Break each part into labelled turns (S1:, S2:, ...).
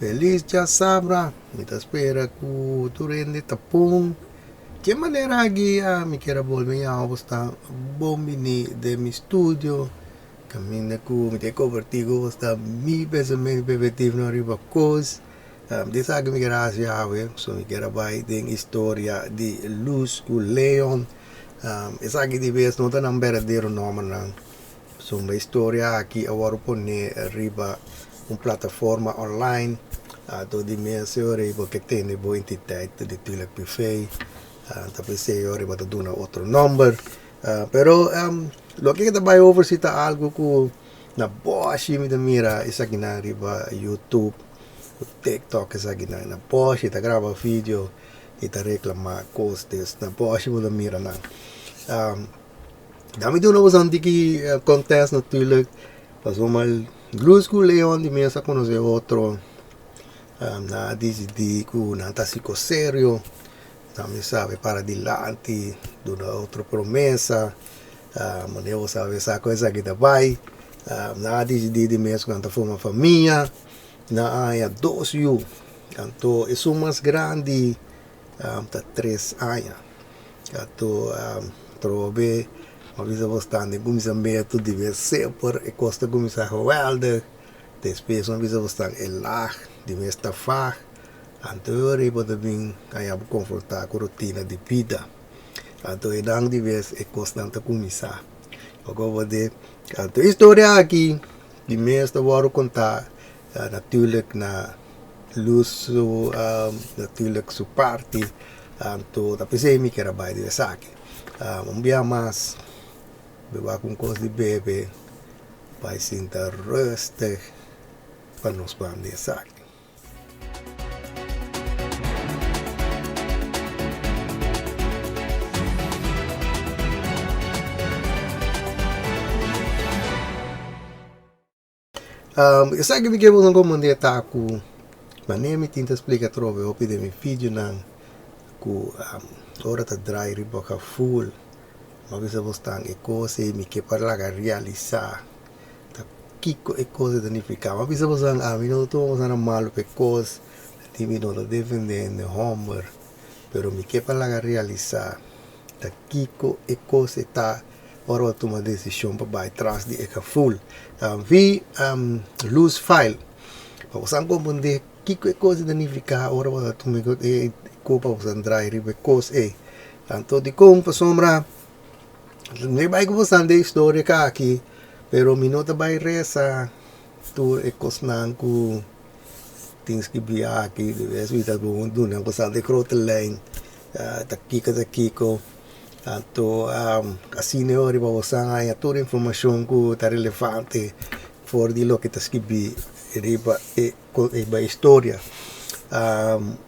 S1: Feliz ya sabra, me espera ku turende tapong. Que maneira aqui me quero volver a estar bombini de mi studio. Caminho ku me te convertigo está mi pensamento preventivo no riba cos. Dessa que me quero fazer, so me quero vai den história de Luz ku Leon. Essa aqui de vez não tá na verdadeiro nome não. So uma história aqui agora pone riba plataforma online. Todo mensen riba que tem boa entidade de tuilijk privé. Tapos eu riba te doen outro number. Pero lo que kita vai over sita algo ku na boshi mi da mira isa gina riba YouTube, TikTok isa gina na boshi ta grava video ita reclama costes na boshi mo da mira na. Dami doen was aan die contest natuurlijk. Was mal Luz ku Leon die mensen conoce otro. Na DCD ku na tasico serio. Também sabe para dilante do outra promessa. Maneiro sabe essa coisa que vai. Na DCD mesmo quando for uma família. Na área 2 anos. Então, é o mais grande. Tá 3 anos. Então, trobe. Maar we zijn verstandig, we zijn meer te diverseper, ik kost de we zijn geweldig. De spees, we zijn verstandig, laag, die meeste vaag. En toen hebben we de kan je confronteren met routine de vida. En toen dan die wees, ik kost dan te commissaris. Ook over de, en toen historia aqui, die meeste worden contact, natuurlijk na Luz, natuurlijk su party. En toen, dat is een keer bij de zaken. Mas bewa com coisa de bebê vai sentar rustig para nos bandir saque. Eu sei que eu vou comandar taco, mas nem me tenta explicar trove o de meu filho não, que ora tá dry riboca full. Maar we zijn staan e mi che parlare realizzare ta kiko e cose da nifica ma we zijn staan mi non to sana malo pe cose ti mi non defendendo homer pero mi che parlare realizzare ta kiko e cose ta ora tu uma decisão para vai trás de eka full vi lose file pa usan compreender kiko e cose da nifica ora tu me e copa usan dry ribe cose tanto di compa sombra. May baik ko sa de story ka aqui, pero minuto bay resa tu ekosnan ku things ki biya aqui, de vez vita ko dun ko sa de croteline, takiko, to asine ori ba wasanga ya toda informação ku ta relevante for di lo que ta skibi riba e ba história.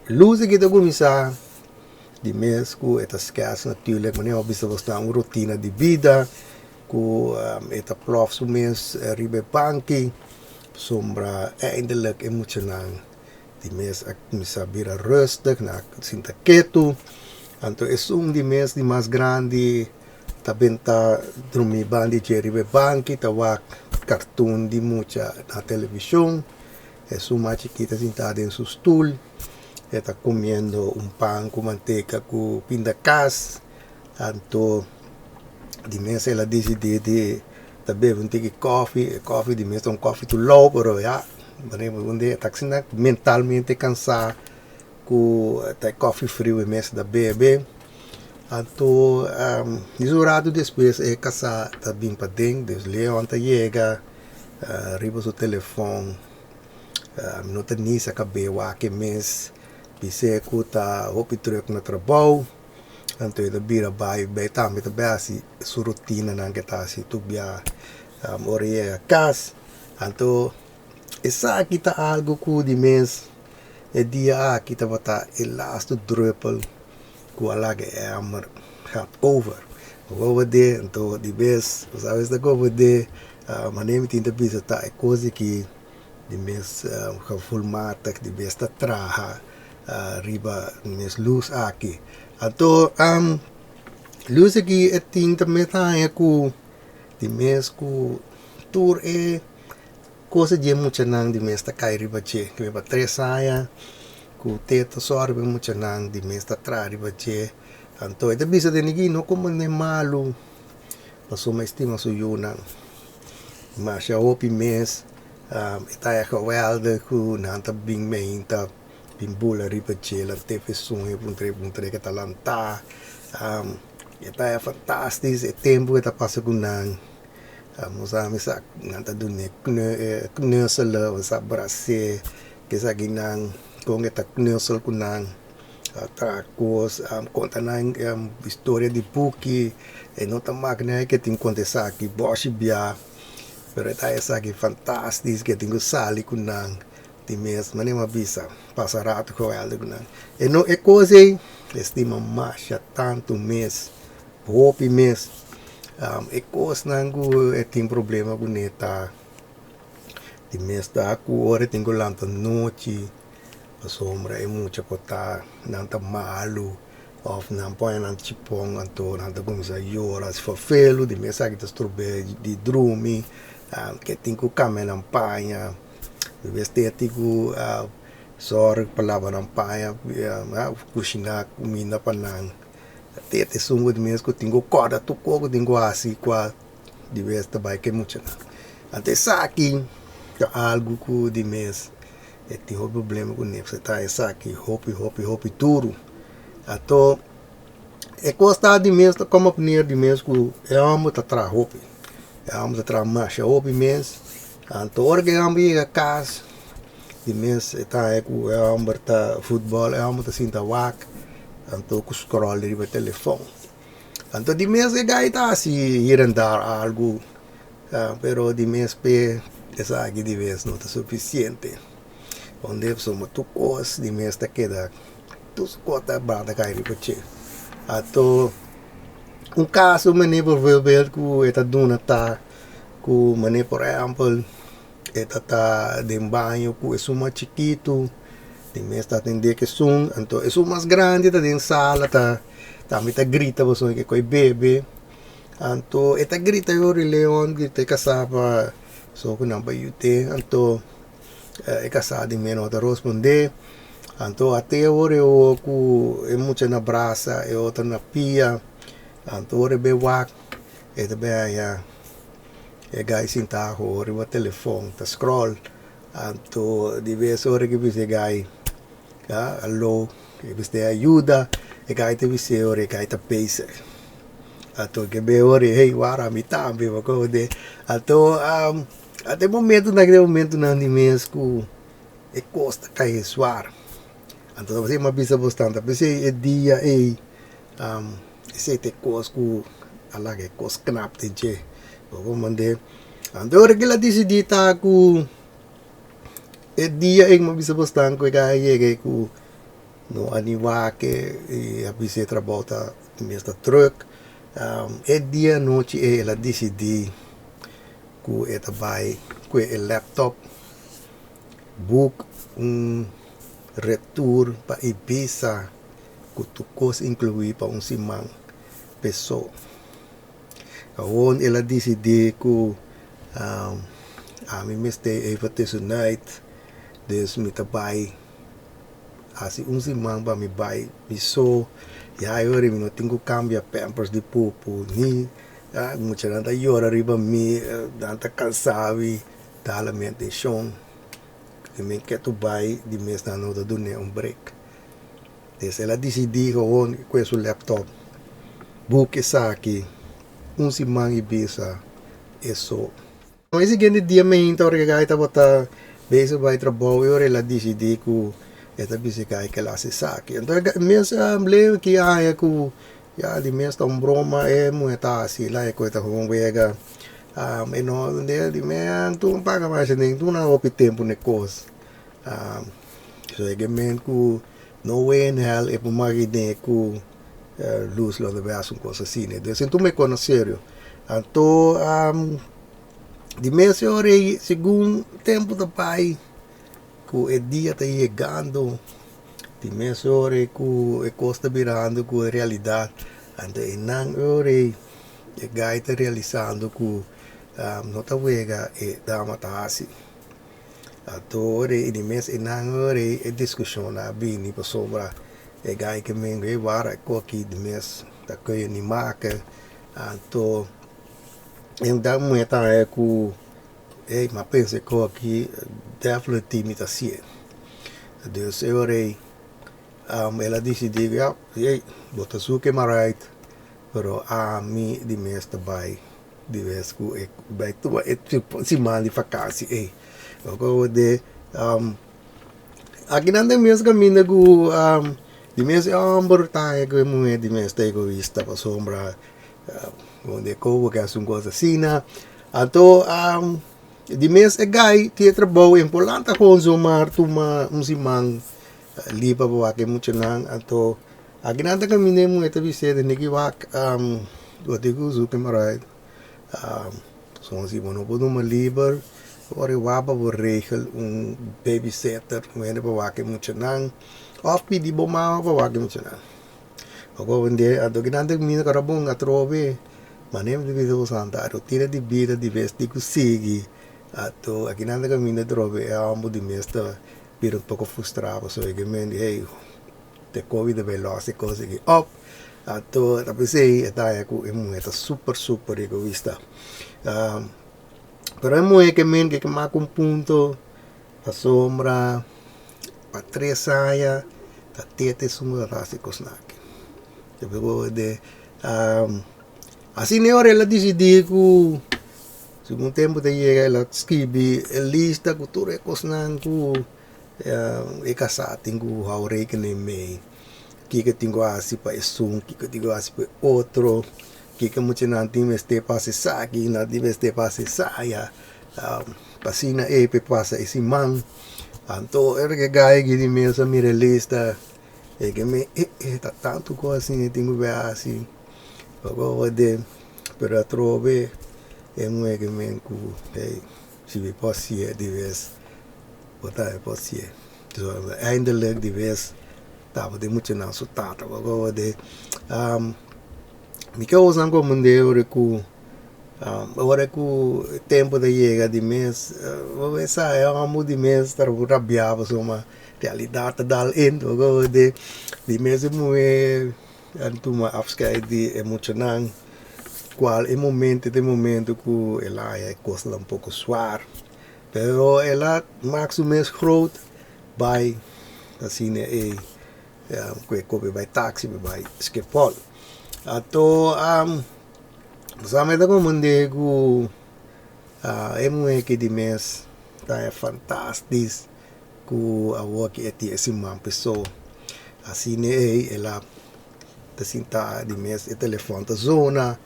S1: Luz que ta gumisa de mês que é escasso natuurlijk mas não precisa estar uma rotina de vida que é prof so mês ribe banki sombra eindelijk emocional de mês a começar a virar rustig na sinta quieto então é de mês de mais grande também tá dormir bandi de ribe banki tá wa cartoon de muita na televisão é mais chiquita sentada em seu stool. Está comiendo un pan con manteca con pindacas. Tanto di mesa la decide de beber un tique coffee di mesa un coffee too low, pero ya, donde está mentalmente cansado con el coffee frío en mesa da bebe. Tanto disurado después é casa também para dentro, des Leon ta llega, arriba su teléfono, não tem nem essa cabeça que mês. Bisa ko ta hopi terug na trabaho. Anto ito bira bay tami ta basi su rotina nang kita si tubya orie kas. Anto isa kita algo ku di mes e dia kita bata last druppel ku alage amar hat over. Over de anto di bes sabes da go de manem tinta bisa ta e cose ki di mes gevoelmatig di bes ta traha. Riba mes luz aqui. Então, luz aqui é tinta metanha ku di mes ku tour coisa de muito nang de mês tá cai riba che que me três saia ku teto sorbe muito nang de mês tá tra riba che anto ita bisa de ninguém não como nem malu passou mais estima su yunang mas já opi mês ita é geweldig ku nanta bing meinta pimbula riba che la teve sonho puntre que talanta ita é fantástico é tempo que tá passa kunang Mosami sa nanta dunne knösel sa brase que sa ginang kung eta knösel kunang tacos conta na história de Puki e nota magna que tem conta aqui boshi bia pero eta essa aqui fantástico que tem sali kunang de mês mas nem uma bisa passa rato com ela kunang e não é coisa estima mais tanto mês hopi mês e coisa nangu e tem problema com neta de mês da cu ora tem que lanta noite a sombra é muito cota nanta malu of não põe nanta chipong anto nanta começa a llorar se for felo de mês aqui tas trobe de drumi que tem que caminhar na panha de vez tem que sor palavra na panha cozinhar comida panang te sungo de mês que tenho corda tu coco tenho assim qua de vez também que muito até aqui algo que de mês e tem um problema com isso tá essa aqui hopi tudo ato é costa de mês como punir de mês que é amo tá tra hopi é amo tá tra marcha hopi mês anto orge ambi a casa de mês tá é que é amo tá futebol é amo tá sinta wak anto ku scroll riba telefone anto di mês é gaita se ir andar algo pero di mês pe essa aqui de vez não está suficiente onde somos tu cos de mês tá queda tu cota bada cai riba che ato caso mane por ver que eta duna tá ku mane por exemplo eta tá de banho ku é suma chiquito de mês tá atender que sum então é mais grande tá dentro sala tá me tá grita você que coi bebê então eta grita eu leon grita casava so que não vai ter então é casado em menos de responder então até agora eu ku é muito na braça é outra na pia então ore be wak é também é guys sentar ore o telefone tá scroll então de vez ore que você guy allo que você ajuda e guy te você ore guy te pesa então que be ore hey wara mi tambe vako de então até naquele momento não de mês que é costa cair suar então você uma bisa bastante você é dia esse te costa que ala que costa knap de je vou mandar então ora que lá decidi tá que é dia uma bisa bastante que aí que no aniva que a bisa trabalha mês da truck é dia noite ela decidi que é trabalho que é laptop book retur para Ibiza que tu coisa incluir para simang pessoa onde ela decidi que a mim me está essa night des me trabalho assim simang para me vai pessoa e aí eu não tenho que cambiar pampers de pupo ni muita gente llora riba me tanta cansado da alimentação que me quer tu vai de mês na nota do break então ela decidiu com esse laptop book essa aqui simang Ibiza isso mas esse dia me então que gaita bota base vai trabalho ela decidiu que essa bicicleta que ela se saque então mês lembro que que ja de mês broma é muito assim lá é coisa com vega e não de mês tu não paga mais nem tu não há tempo negócio so é que que não é hell é por mais ideia que luz lá de ver coisa assim né então tu me conhecer então de mês eu segundo tempo do pai que o dia está chegando de mês eu que é costa virando que é realidade então não eu é gaita realizando que não tá vega e dá uma taça Atore di mes inangore e discussione bini pa sobra e gai que men e vara ko aqui de mes da ko ni maken ato em da mueta é ku e ma pense ko aqui definitely mi ta sie dus ore ela decidi ja e bota su que marait pero a mi di mes tabay di mes ku e bai tu e si man di vakansie e ko de aqui nanda mes caminho ku di mes amber tayo ko mo di mes tayo ko vista pa sombra onde ko que as coisa assim ato di mes e gai ti trabalho importante consumar tuma simang lipa ba que mucho nang ato aqui nanda caminho mo ito bise de niki wak o te ku su que marai son si mono po uma liber ore wapa bo regel babysitter mo ba que mucho nang of di boma pa wag mo siya. Ako hindi ato ginandag mina karabong atrobe. Manem di video santa aro tira di vida di vesti kusigi. Ato ginandag mina trobe amo di mesta pero un poco frustrado so che men hey te covid veloce cose che op ato tapos etaya ku emo eta super egoísta. Pero emo que men que makun punto a sombra Patresaya tatete sumula rasikos naki. Sabi de assim ne ora ela decidi ku segundo tempo de llega ela escrevi lista cultura kosnan ku e kasati ku haure que nem mei que tenho assim para esum que tenho assim para outro que muito não tem este passe saki na tem este passe saia pasina e pe passa esse man Anto que gai que dimensão mira lista e que me tá tanto coisa assim tenho ver assim agora de pero trove é um que me cu se vi passie de vez botar passie então eindelijk de vez tava de muito não sutata agora de me que usam como mundeiro cu agora que o tempo de chega de mês, vou pensar, é um de mês, estar rabiava sobre uma realidade da endo, agora de mês é muito, antuma afscheid de emocional, qual é o momento que ela é coisa um pouco suar, pero ela max o mês groot, vai, assim é, que vai táxi, vai skipol, ato Sama ito ko mundi ko que de mês tá é fantástico ku awo que eti esse pessoa assim né ela tá sinta de mês e telefone tá zona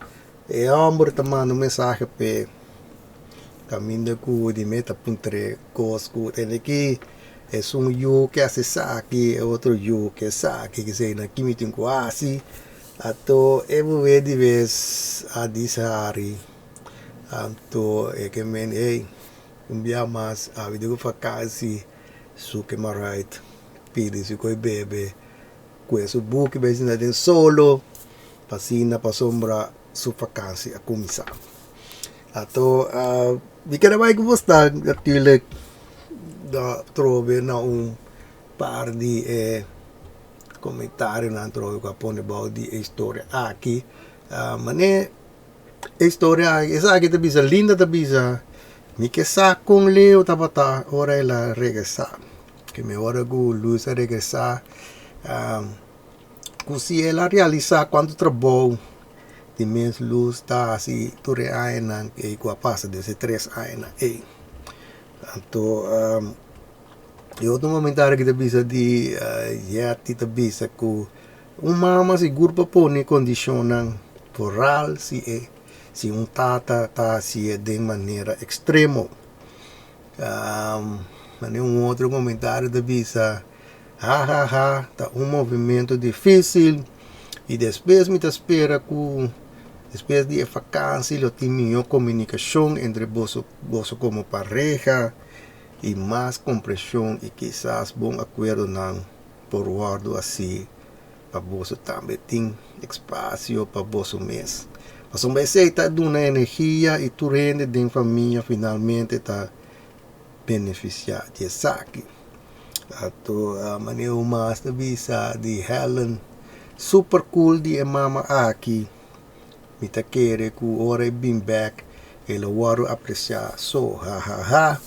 S1: e ambor tamano mensagem pe caminho ku de meta puntre cos ku tem aqui é you que acessa aqui é outro you que sa aqui que sei na kimitin ko assim Ato emo di vez a disari anto que men un dia mas a video fakasi su que marait pidi su coi bebe questo buki bezina den solo pasina pa sombra su fakasi a kumisa ato di kada vai gusta natuurlijk da trove na par di comentário na troca com a pone baldi a história aqui mané a história essa aqui também linda também me que sa com leo tabata ora ela regressar que me ora go luz a regressar se ela realizar quando trabalho de mês luz tá assim tore aina e com a passa desse 3 aina então e outro comentário que bisa di ti bisa ku mama siguro pa po ni condicionan poral si un tata si é de maneira extremo mas um outro comentário da bisa tá movimento difícil e depois me espera ku depois de vacância lo tinha comunicação entre vos como pareja e mais compreensão e quizás bom acordo não por guardo assim para você também tem espaço para você mês mas um vez está dando energia e tu rende de família finalmente tá beneficiar de saque. Ato maneu mas na bisa di Helen super cool di mama aqui. Mita querer ku ora been back ele waru apreciar so ha.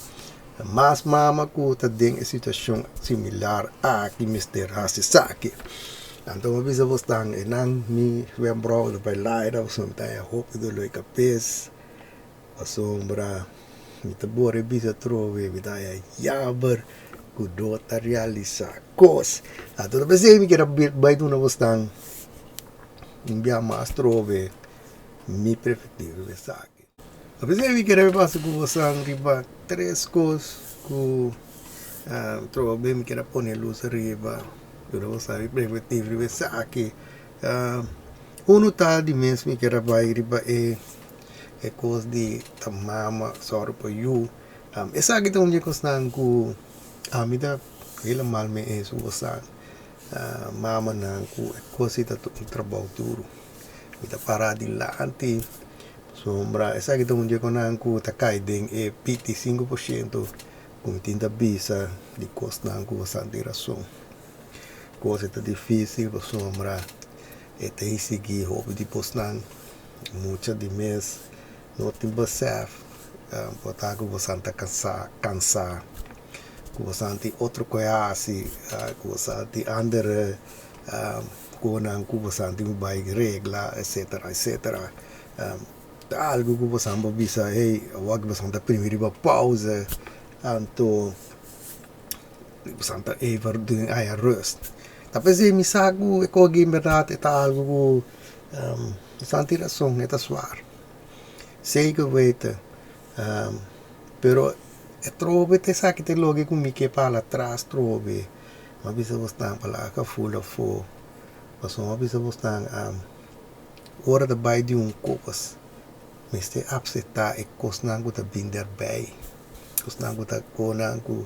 S1: Mas mama ku ta ding situação similar aqui Mr. Hasisaki. Então bisa bostang enang mi wembro do by laida so ta hope do loi capes. Asombra mita bore bisa trove vidaya yaber kudo ta realizar cos. Então bese mi kira by do na bostang imbia mas trove mi prefetivo saque. Apesar de que eu passo com você riba 3 coisas que trovo bem que era pôr luz riba eu vou saber preventivo riba saque tá de mesmo que era vai riba coisa de mama só para you essa aqui então de constan com a mida ele mal me é isso você mama não com coisa tá trabalho duro mida parar de lá antes sombra essa que estamos jogando com takai deng é 25% com tinta bisa de custo não com bastante razão coisa tá difícil sombra é ter seguir hobby de postan muita de mês não tem basef botar com bastante cansar com bastante outro coisa assim com bastante andere com bastante vai regla etc algo que você não bisa wag você não primeiro pausa anto você não ever doing a rust tapi se mi sagu e ko game verdade tá algo santi razão é suar sei que veita pero é trove te sa que te logo com mi que para atrás trove mas bisa você tá para cá full of fo mas uma bisa você tá hora de bai de cocos mas upseta e kosnangu ta binder bay kosnangu ta konangu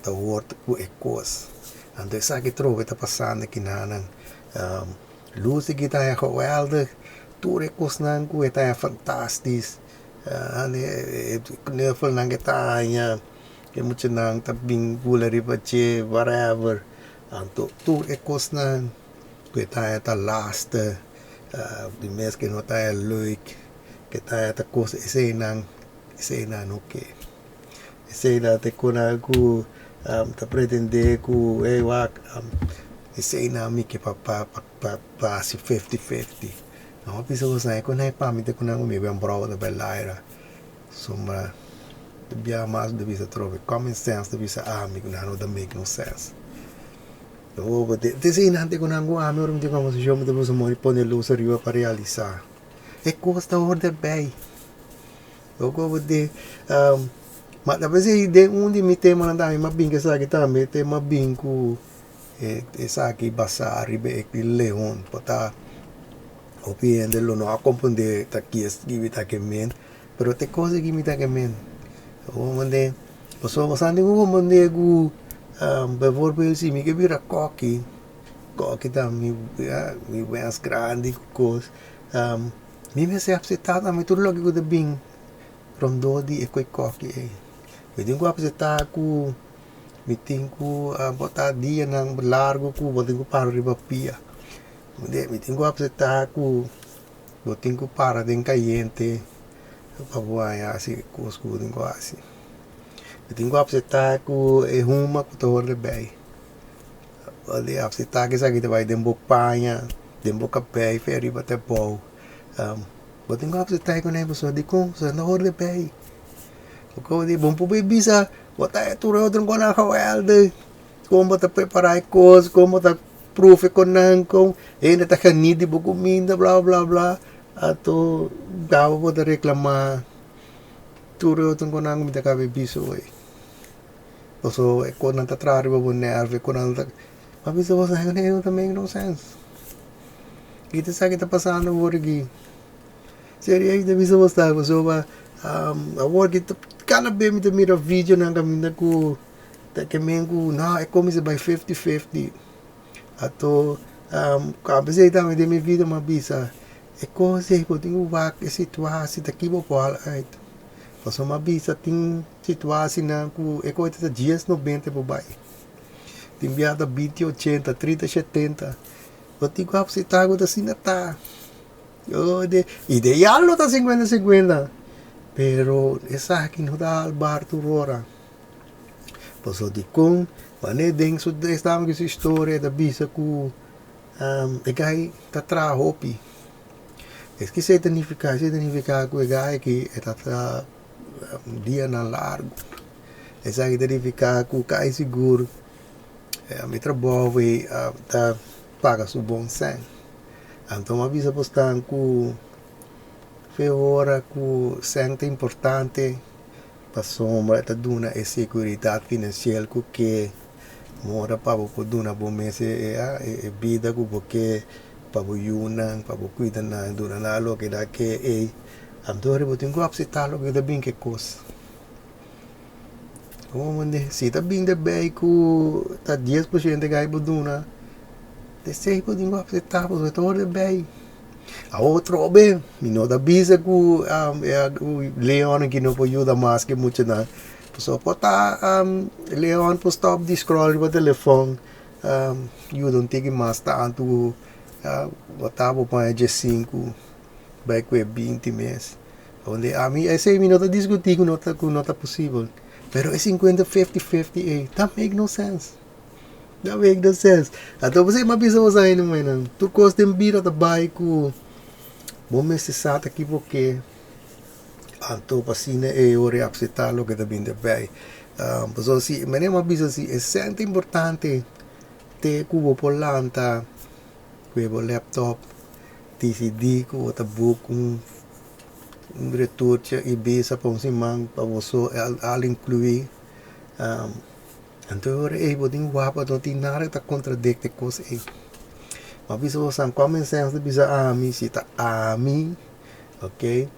S1: ta word ku e kos ando esa que trove ta passando aqui nanan luz que tá é geweldig tour e kosnangu tá é fantastisch ane knuffel nang tá que muito nang ta bing bulari pache whatever anto tour e kosnan que tá last de mês que não tá é leuk que tá coisa esse não ok esse não te conago tá pretender que esse não me que para se 50-50 não precisa usar com nem para mim te conago me bem bravo da belaira soma de bia mais de visa trove common sense de visa amigo não da make no sense então esse não te conago amigo não te como se chama de você morrer pôr luz arriba para realizar é costa order bem eu gosto de mas talvez de onde me tem mandar uma binga sabe também tem uma bingo essa aqui basar ribe e leon pota opiende lo não acompanhar tá aqui escrevi tá que men pero te coisa que me tá que men o mande você você não mande gu bevoorbeeld se me que vira coque também me vens grande coisa mi me se upsetata me tudo logo que bem from dodi e coi coque me tenho upsetata ku me tenho botar dia nang largo ku botinho para riba pia me tenho upsetata ku botinho para den caliente para voar assim cosco botinho assim me tenho upsetata ku e huma ku torre bem ali upsetata que sabe que vai dembo panha dembo capé feri bate pau botinho up sa tayo ko na ibo di ko sa nahor pay ko di bom po bisa bota turo dron ko na kawal de como ta preparar coisas como ta proof ko nang ko na ta kanidi bu comida bla bla bla ato daw po ta reklama turo dron ko nang mi ta ka biso so ko nang tatrari bo nerve ko nang mabisa bo sa ngayon também no sense kita sa kita pasando worgi seria ainda bisa mostrar so ba a worgi kana be mi mira vídeo nang kami ku ta kemengu na é como se by 50-50 ato kabese ita me de mi vídeo mabisa é coisa que eu tenho que situar se daqui vou falar aí passou mabisa tem situatie na ku e ko ita dias 90 po bai. Timbiada 2080, 3070. Pati ko si tago ta sinata. Oh, de ideal no ta 50-50. Pero esa akin ho da Alberto Rora. Paso di kung mane ding so de estamos que história da bisa ku e gai ta tra hopi. Es que se significa ku e gai que eta dia na largo. Esa significa ku kai seguro. Mi trabalho tá paga su bom sen. Então uma visa postan ku fe hora ku sen é importante para sombra ta duna e seguridade financeira ku que mora para po duna bom mês e vida ku porque para o yunang para o cuidar na duna na lo que da que Antore botin ko apsitalo que da bem que coisa. Como se tá bem de bem ku tá 10% gai boduna. De sei botin ko apsitalo que tá de bem. A outro bem, mino da bisa ku o Leon que não pode ajudar mais que muito na. So pota Leon po stop di scroll po telefone. You don't take mais tanto botava para 5 vai com 20 meses. Onde a mim esse me nota discutir com nota possível. Pero é 50-50-50, that make no sense. That make no sense. Então você mabisa você aí no meio, tu costa em bira da bike, bom mês se sata aqui porque anto pasina e ore apsetalo que da bem de bem. Então se mane mabisa se é sempre importante ter cubo polanta, cubo laptop, TCD ku o book retorte e bisa pa si mang pa você al incluir então é bodin wapa não tem nada que contradicte coisa aí mas bisa você common sense bisa ami si ta ami ok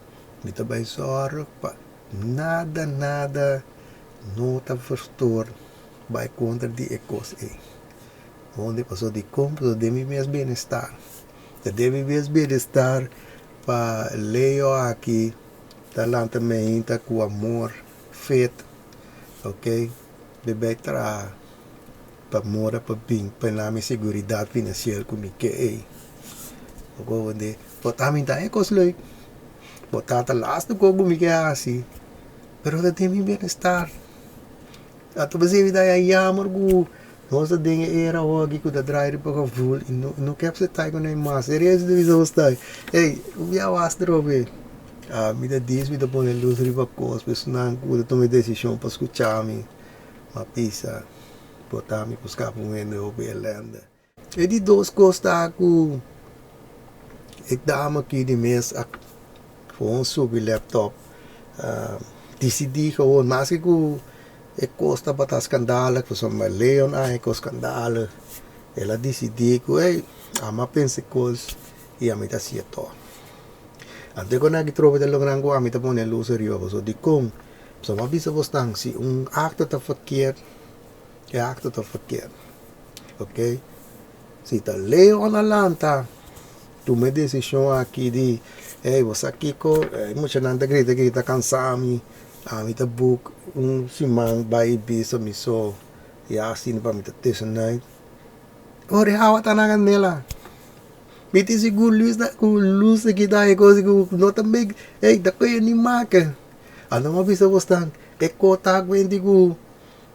S1: me também só pa nada não tá verstor vai contra de coisa aí onde passou de compra de mim mesmo bem-estar deve bem-estar para Leo aqui talanta meinta com amor feito ok bebê tra para mora para bem para na segurança financeira comigo que o onde botar me tá é coisa leuk botar tá last com comigo assim pero da tem bem-estar a tu você vida aí amor go nossa dinge era hoje que da drive para o full e não quer você tá com nem mais seriedade de visão está ei o via was drobe me da diz me da pôr luz riba cos pessoal que tomei decisão para escutar me uma pizza botar me buscar para um eno belenda e de duas coisas que ik dame aqui de mês gewoon sobre laptop decidi gewoon mas que e costa para skandale que são mais Leon aí com skandale ela decidi que ama pense coisas e a mim tá certo ante quando eu trovo de logrango a mim tá pondo luz rio so de com só uma vez você se acto tá verkeerd é acto tá verkeerd ok se tá Leon alanta tu me decisão aqui de você aqui com muita nada grita cansado mim tá book simang by bisa miso ya assim para mim tá testemunhar ore hawa tanagan nela miti siguro luz aqui da coisa que não também da coisa nem marca ano uma vez você é cota aguente que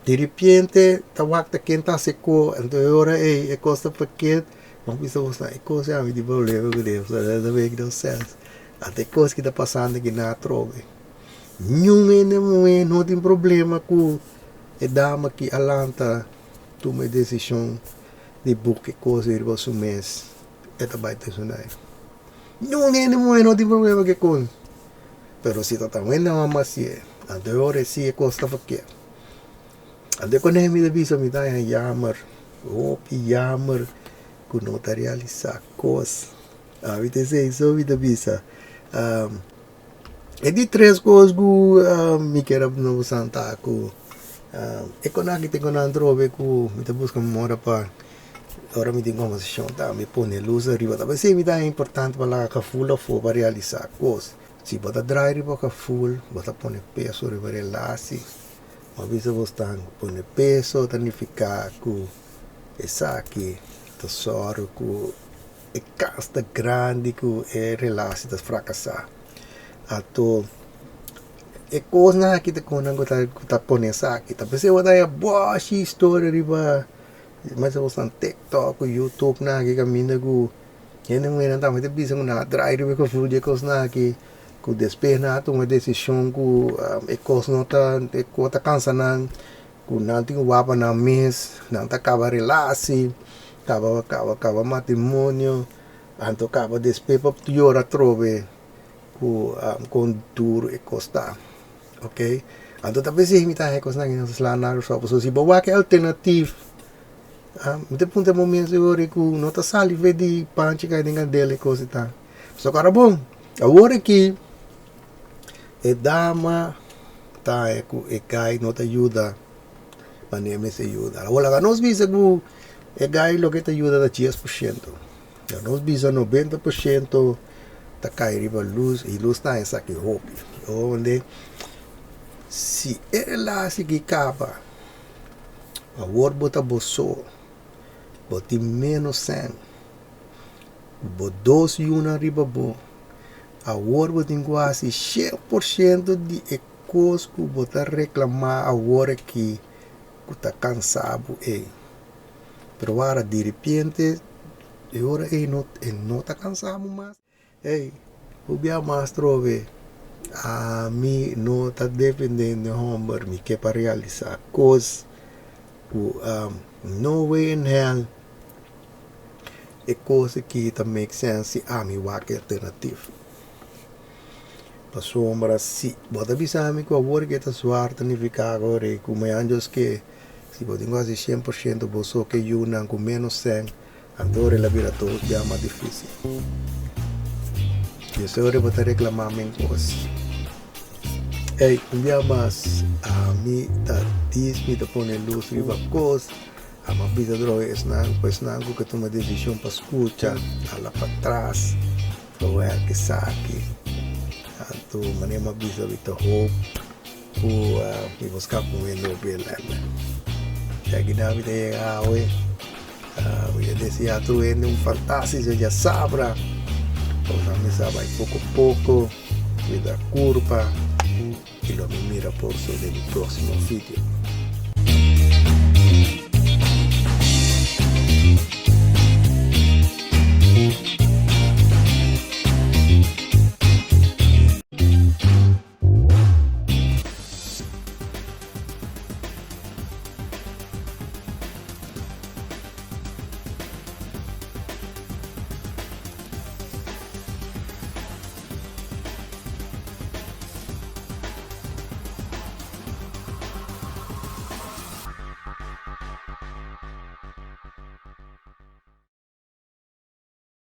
S1: de repente tá wakta quenta seco então ora é costa paquete uma vez você é coisa a mim de problema que Deus da make no sense até coisa que tá passando que na trobe não tem problema com a dama que alanta toma decisão de buscar coisa e você mês é também personal não tem problema com pero se tá também não ama se agora se é costa porque ande quando me avisa me dá jammer jammer que não tá realizar coisa vi te sei só me avisa e di três coisas que me quero não santa que e quando aqui tem quando androbe que me tá buscando mora para agora me tem como se tá me põe luz arriba tá mas me dá importante para lá que full for para realizar coisas Se bota dry riba ka full, bota pone peso riba relasi. Mas bisa você pone peso, tanificar com essa aqui, tesoro com e casta grande com e relasi das fracassar. Ato e coisa aqui te conan ko ta pone essa aqui. Tá pensei wala ya boa história riba. Mas eu vou TikTok, YouTube na aqui caminho com ainda não era mas bisa na dry riba ko full de coisa aqui. Ku desperna tu uma decisão ku ekos nota ekota kansanan ku nanti wapa na mes nanta acaba relasi acaba matrimônio anto acaba despepa piora trove ku condur ekosta ok anto talvez imita ekos na ngin slana so si bawa ke alternatif mete punta momento ori ku nota sali vedi panchi ka dengan dele cosita so cara bom agora que e dama tá e cai não te ajuda mas nem me se ajuda agora nós visa que e cai lo que te ajuda da 10% nós visa 90% tá cai riba luz e luz tá essa que hope onde se ela se que capa a word bota bosso boti menos 100 bo 2 yuna riba bo a hora tem quase 100% de coisas que você reclamar a hora que está cansado pero agora de repente agora não está cansado mais o bia mais trove a mim não está dependendo de homem me que para realizar coisas no way in hell é coisa que também make sense a mim vai que alternativa a sombra si bota bisami com a hora que está suar tanificar agora com mais anjos que se pode quase 100% você que yuna com menos 100 andore la vida todo já mais difícil e essa hora bota reclamar men coisas um dia mais a mim tá diz me tá pone luz riba coisa a uma vida droga pois não que toma decisão para escutar lá para trás para que saque tu manema bisa vita hope ku buscar com ele no beleza já que dá vida awe eu decía tu é fantástico já sabra então sabe pouco a pouco vida curva e lo me mira por sobre o próximo vídeo.